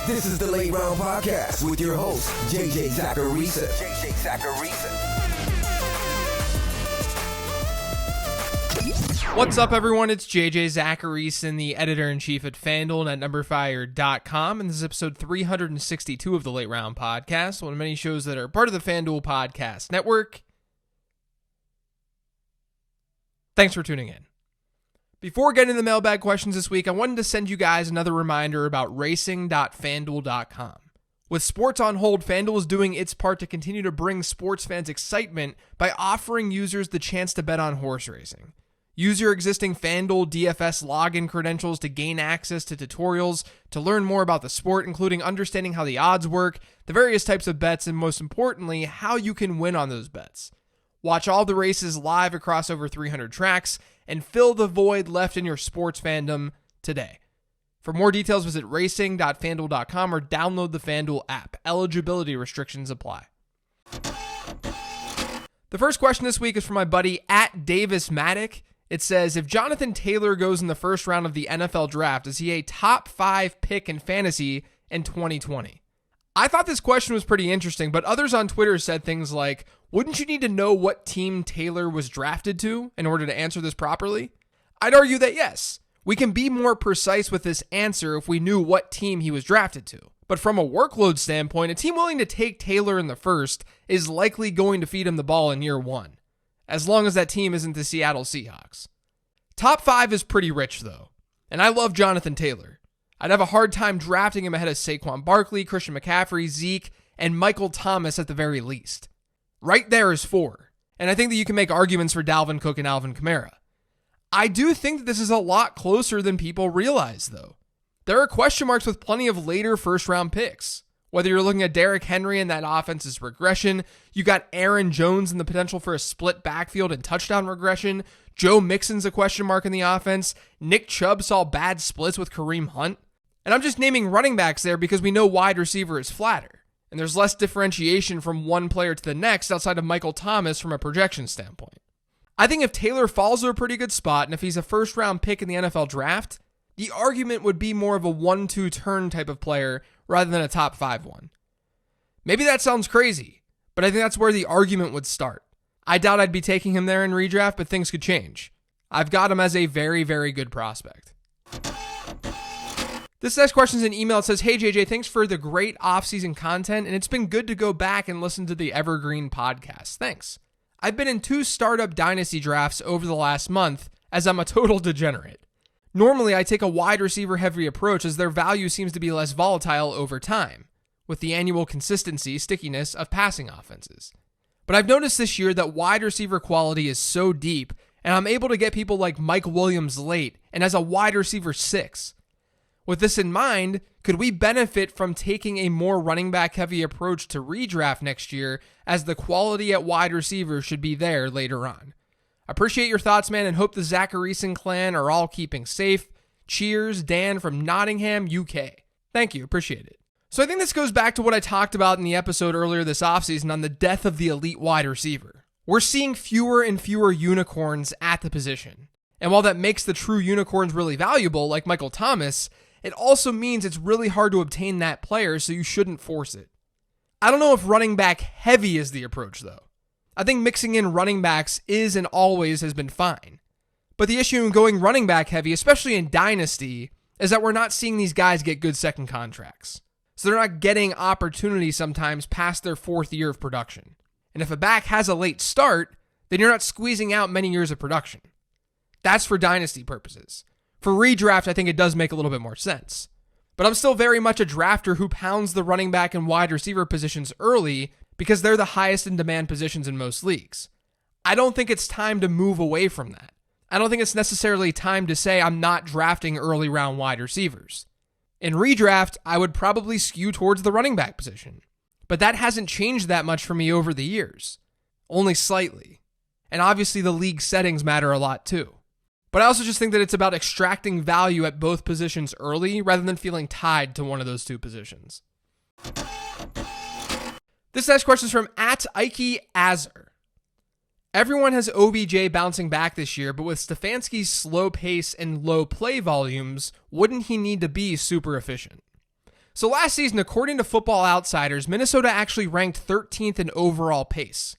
This is the Late Round Podcast with your host, JJ Zacharisa. What's up, everyone? It's JJ Zacharisa, the editor-in-chief at FanDuel and at numberfire.com, and this is episode 362 of the Late Round Podcast, one of many shows that are part of the FanDuel Podcast Network. Thanks for tuning in. Before getting into the mailbag questions this week, I wanted to send you guys another reminder about racing.fanduel.com. With sports on hold, FanDuel is doing its part to continue to bring sports fans excitement by offering users the chance to bet on horse racing. Use your existing FanDuel DFS login credentials to gain access to tutorials, to learn more about the sport, including understanding how the odds work, the various types of bets, and most importantly, how you can win on those bets. Watch all the races live across over 300 tracks, and fill the void left in your sports fandom today. For more details, visit racing.fanduel.com or download the FanDuel app. Eligibility restrictions apply. The first question this week is from my buddy at Davis Maddock. It says, if Jonathan Taylor goes in the first round of the NFL draft, is he a top 5 pick in fantasy in 2020? I thought this question was pretty interesting, but others on Twitter said things like, wouldn't you need to know what team Taylor was drafted to in order to answer this properly? I'd argue that yes, we can be more precise with this answer if we knew what team he was drafted to. But from a workload standpoint, a team willing to take Taylor in the first is likely going to feed him the ball in year one, as long as that team isn't the Seattle Seahawks. Top 5 is pretty rich though, and I love Jonathan Taylor. I'd have a hard time drafting him ahead of Saquon Barkley, Christian McCaffrey, Zeke, and Michael Thomas at the very least. Right there is 4, and I think that you can make arguments for Dalvin Cook and Alvin Kamara. I do think that this is a lot closer than people realize, though. There are question marks with plenty of later first-round picks. Whether you're looking at Derrick Henry and that offense's regression, you got Aaron Jones and the potential for a split backfield and touchdown regression, Joe Mixon's a question mark in the offense, Nick Chubb saw bad splits with Kareem Hunt, and I'm just naming running backs there because we know wide receiver is flatter, and there's less differentiation from one player to the next outside of Michael Thomas from a projection standpoint. I think if Taylor falls to a pretty good spot, and if he's a first-round pick in the NFL draft, the argument would be more of a 1-2 turn type of player rather than a top 5 one. Maybe that sounds crazy, but I think that's where the argument would start. I doubt I'd be taking him there in redraft, but things could change. I've got him as a very, very good prospect. This next question is an email. It says, hey JJ, thanks for the great off-season content, and it's been good to go back and listen to the Evergreen podcast. Thanks. I've been in 2 startup dynasty drafts over the last month, as I'm a total degenerate. Normally, I take a wide receiver heavy approach as their value seems to be less volatile over time, with the annual consistency, stickiness of passing offenses. But I've noticed this year that wide receiver quality is so deep, and I'm able to get people like Mike Williams late and as a wide receiver 6. With this in mind, could we benefit from taking a more running back heavy approach to redraft next year, as the quality at wide receiver should be there later on? Appreciate your thoughts, man, and hope the Zacharisen clan are all keeping safe. Cheers, Dan from Nottingham, UK. Thank you, appreciate it. So I think this goes back to what I talked about in the episode earlier this offseason on the death of the elite wide receiver. We're seeing fewer and fewer unicorns at the position. And while that makes the true unicorns really valuable, like Michael Thomas, it also means it's really hard to obtain that player, so you shouldn't force it. I don't know if running back heavy is the approach, though. I think mixing in running backs is and always has been fine. But the issue in going running back heavy, especially in Dynasty, is that we're not seeing these guys get good second contracts. So they're not getting opportunity sometimes past their 4th year of production. And if a back has a late start, then you're not squeezing out many years of production. That's for Dynasty purposes. For redraft, I think it does make a little bit more sense. But I'm still very much a drafter who pounds the running back and wide receiver positions early because they're the highest in demand positions in most leagues. I don't think it's time to move away from that. I don't think it's necessarily time to say I'm not drafting early round wide receivers. In redraft, I would probably skew towards the running back position. But that hasn't changed that much for me over the years. Only slightly. And obviously the league settings matter a lot too. But I also just think that it's about extracting value at both positions early rather than feeling tied to one of those 2 positions. This next question is from @Ike Everyone has OBJ bouncing back this year, but with Stefanski's slow pace and low play volumes, wouldn't he need to be super efficient? So last season, according to Football Outsiders, Minnesota actually ranked 13th in overall pace.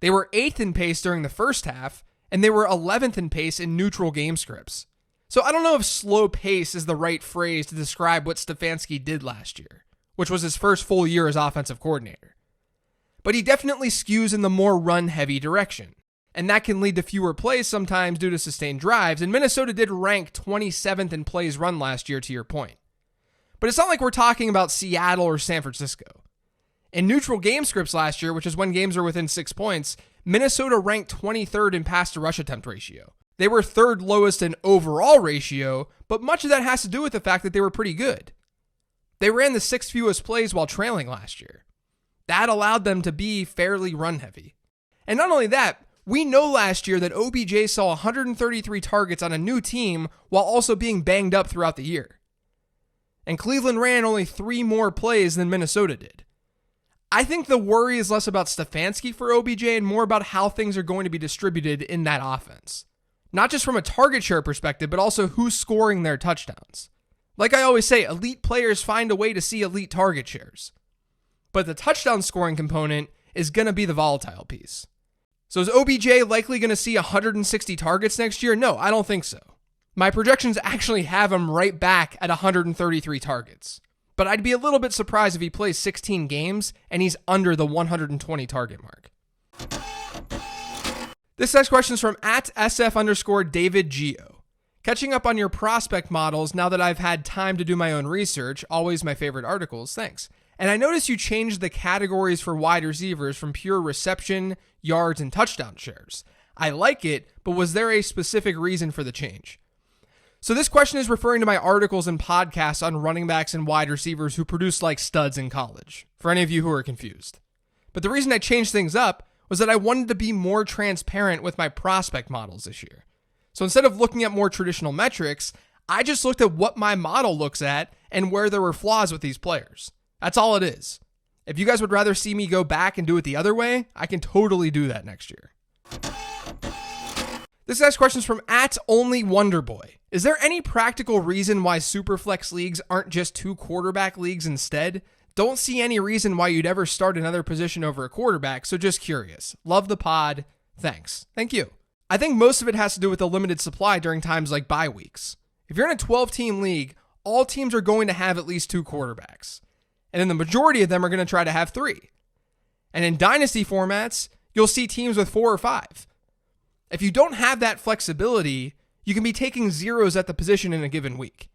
They were 8th in pace during the first half, and they were 11th in pace in neutral game scripts. So I don't know if slow pace is the right phrase to describe what Stefanski did last year, which was his first full year as offensive coordinator. But he definitely skews in the more run-heavy direction, and that can lead to fewer plays sometimes due to sustained drives, and Minnesota did rank 27th in plays run last year, to your point. But it's not like we're talking about Seattle or San Francisco. In neutral game scripts last year, which is when games are within 6 points, Minnesota ranked 23rd in pass-to-rush attempt ratio. They were third lowest in overall ratio, but much of that has to do with the fact that they were pretty good. They ran the 6th fewest plays while trailing last year. That allowed them to be fairly run-heavy. And not only that, we know last year that OBJ saw 133 targets on a new team while also being banged up throughout the year. And Cleveland ran only 3 more plays than Minnesota did. I think the worry is less about Stefanski for OBJ and more about how things are going to be distributed in that offense. Not just from a target share perspective, but also who's scoring their touchdowns. Like I always say, elite players find a way to see elite target shares. But the touchdown scoring component is going to be the volatile piece. So is OBJ likely going to see 160 targets next year? No, I don't think so. My projections actually have him right back at 133 targets. But I'd be a little bit surprised if he plays 16 games and he's under the 120 target mark. This next question is from @SF_DavidGeo. Catching up on your prospect models now that I've had time to do my own research, always my favorite articles, thanks. And I noticed you changed the categories for wide receivers from pure reception, yards, and touchdown shares. I like it, but was there a specific reason for the change? So this question is referring to my articles and podcasts on running backs and wide receivers who produced like studs in college, for any of you who are confused. But the reason I changed things up was that I wanted to be more transparent with my prospect models this year. So instead of looking at more traditional metrics, I just looked at what my model looks at and where there were flaws with these players. That's all it is. If you guys would rather see me go back and do it the other way, I can totally do that next year. This next question is from @OnlyWonderBoy. Is there any practical reason why Superflex leagues aren't just 2 quarterback leagues instead? Don't see any reason why you'd ever start another position over a quarterback, so just curious. Love the pod. Thanks. Thank you. I think most of it has to do with the limited supply during times like bye weeks. If you're in a 12-team league, all teams are going to have at least 2 quarterbacks. And then the majority of them are going to try to have 3. And in dynasty formats, you'll see teams with 4 or 5. If you don't have that flexibility, you can be taking zeros at the position in a given week.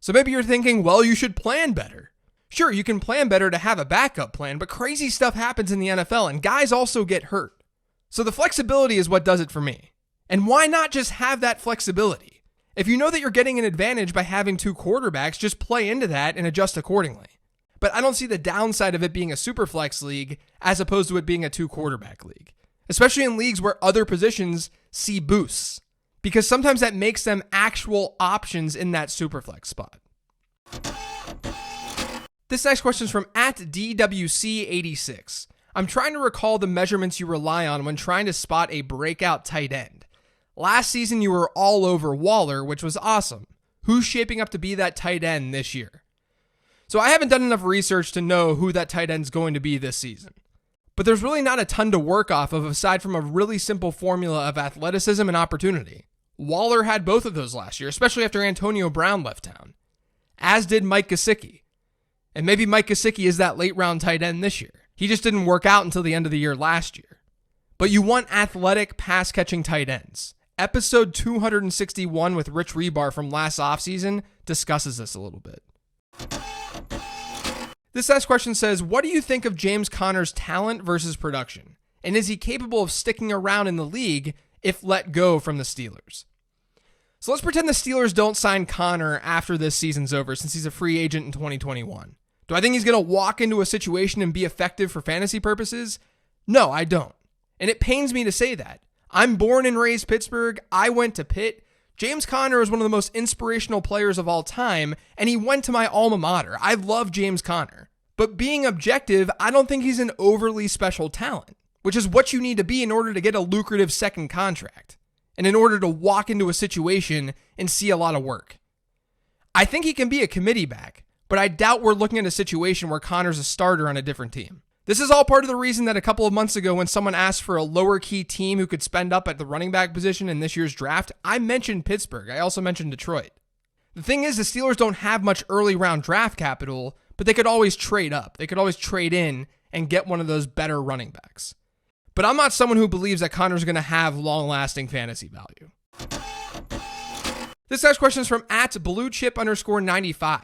So maybe you're thinking, well, you should plan better. Sure, you can plan better to have a backup plan, but crazy stuff happens in the NFL and guys also get hurt. So the flexibility is what does it for me. And why not just have that flexibility? If you know that you're getting an advantage by having 2 quarterbacks, just play into that and adjust accordingly. But I don't see the downside of it being a super flex league as opposed to it being a 2 quarterback league, especially in leagues where other positions see boosts, because sometimes that makes them actual options in that super flex spot. This next question is from @DWC86. I'm trying to recall the measurements you rely on when trying to spot a breakout tight end. Last season, you were all over Waller, which was awesome. Who's shaping up to be that tight end this year? So I haven't done enough research to know who that tight end's going to be this season. But there's really not a ton to work off of aside from a really simple formula of athleticism and opportunity. Waller had both of those last year, especially after Antonio Brown left town. As did Mike Gesicki. And maybe Mike Gesicki is that late round tight end this year. He just didn't work out until the end of the year last year. But you want athletic pass-catching tight ends. Episode 261 with Rich Rebar from last offseason discusses this a little bit. This last question says, what do you think of James Conner's talent versus production? And is he capable of sticking around in the league if let go from the Steelers? So let's pretend the Steelers don't sign Conner after this season's over since he's a free agent in 2021. Do I think he's going to walk into a situation and be effective for fantasy purposes? No, I don't. And it pains me to say that. I'm born and raised Pittsburgh. I went to Pitt. James Conner is one of the most inspirational players of all time, and he went to my alma mater. I love James Conner. But being objective, I don't think he's an overly special talent, which is what you need to be in order to get a lucrative second contract, and in order to walk into a situation and see a lot of work. I think he can be a committee back, but I doubt we're looking at a situation where Connor's a starter on a different team. This is all part of the reason that a couple of months ago when someone asked for a lower key team who could spend up at the running back position in this year's draft, I mentioned Pittsburgh. I also mentioned Detroit. The thing is, the Steelers don't have much early round draft capital, but they could always trade up. They could always trade in and get one of those better running backs. But I'm not someone who believes that Connor's going to have long-lasting fantasy value. This next question is from @BlueChip_95.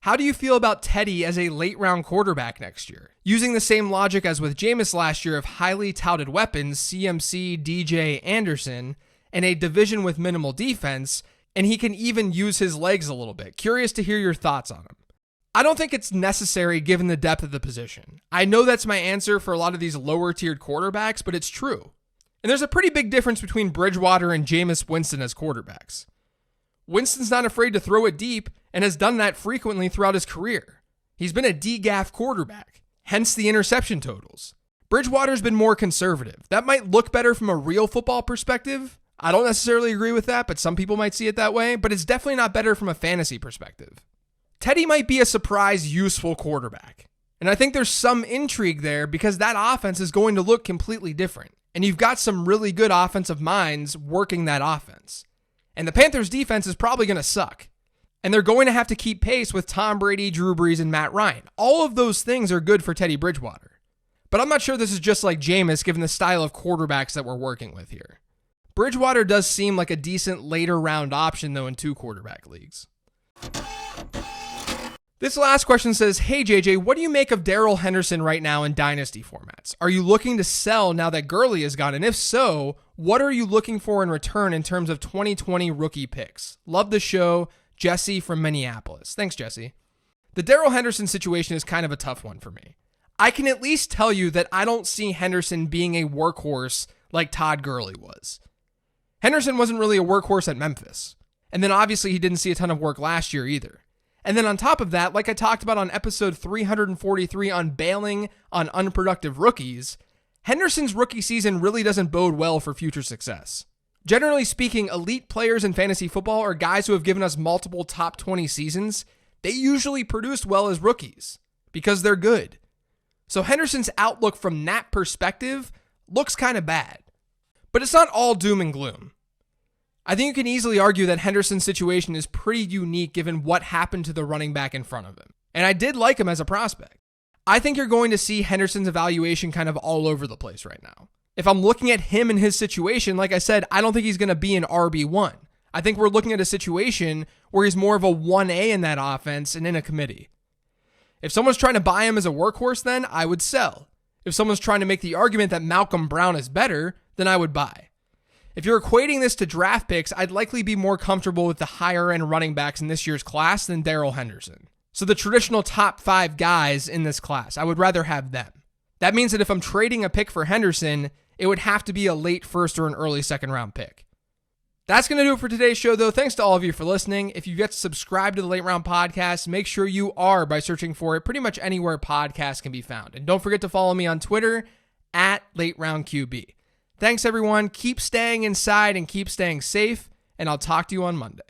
How do you feel about Teddy as a late-round quarterback next year? Using the same logic as with Jameis last year of highly touted weapons, CMC, DJ, Anderson, and a division with minimal defense, and he can even use his legs a little bit. Curious to hear your thoughts on him. I don't think it's necessary given the depth of the position. I know that's my answer for a lot of these lower-tiered quarterbacks, but it's true. And there's a pretty big difference between Bridgewater and Jameis Winston as quarterbacks. Winston's not afraid to throw it deep and has done that frequently throughout his career. He's been a DGAF quarterback, hence the interception totals. Bridgewater's been more conservative. That might look better from a real football perspective. I don't necessarily agree with that, but some people might see it that way, but it's definitely not better from a fantasy perspective. Teddy might be a surprise, useful quarterback. And I think there's some intrigue there because that offense is going to look completely different. And you've got some really good offensive minds working that offense. And the Panthers' defense is probably going to suck. And they're going to have to keep pace with Tom Brady, Drew Brees, and Matt Ryan. All of those things are good for Teddy Bridgewater. But I'm not sure this is just like Jameis given the style of quarterbacks that we're working with here. Bridgewater does seem like a decent later round option though in 2 quarterback leagues. This last question says, hey JJ, what do you make of Darrell Henderson right now in dynasty formats? Are you looking to sell now that Gurley is gone? And if so, what are you looking for in return in terms of 2020 rookie picks? Love the show, Jesse from Minneapolis. Thanks, Jesse. The Darrell Henderson situation is kind of a tough one for me. I can at least tell you that I don't see Henderson being a workhorse like Todd Gurley was. Henderson wasn't really a workhorse at Memphis. And then obviously he didn't see a ton of work last year either. And then on top of that, like I talked about on episode 343 on bailing on unproductive rookies, Henderson's rookie season really doesn't bode well for future success. Generally speaking, elite players in fantasy football are guys who have given us multiple top 20 seasons. They usually produce well as rookies because they're good. So Henderson's outlook from that perspective looks kind of bad. But it's not all doom and gloom. I think you can easily argue that Henderson's situation is pretty unique given what happened to the running back in front of him. And I did like him as a prospect. I think you're going to see Henderson's evaluation kind of all over the place right now. If I'm looking at him and his situation, like I said, I don't think he's going to be an RB1. I think we're looking at a situation where he's more of a 1A in that offense and in a committee. If someone's trying to buy him as a workhorse, then I would sell. If someone's trying to make the argument that Malcolm Brown is better, then I would buy. If you're equating this to draft picks, I'd likely be more comfortable with the higher end running backs in this year's class than Darrell Henderson. So the traditional top 5 guys in this class, I would rather have them. That means that if I'm trading a pick for Henderson, it would have to be a late first or an early second round pick. That's going to do it for today's show, though. Thanks to all of you for listening. If you've yet to subscribe to the Late Round Podcast, make sure you are by searching for it pretty much anywhere podcasts can be found. And don't forget to follow me on Twitter @LateRoundQB. Thanks, everyone. Keep staying inside and keep staying safe, and I'll talk to you on Monday.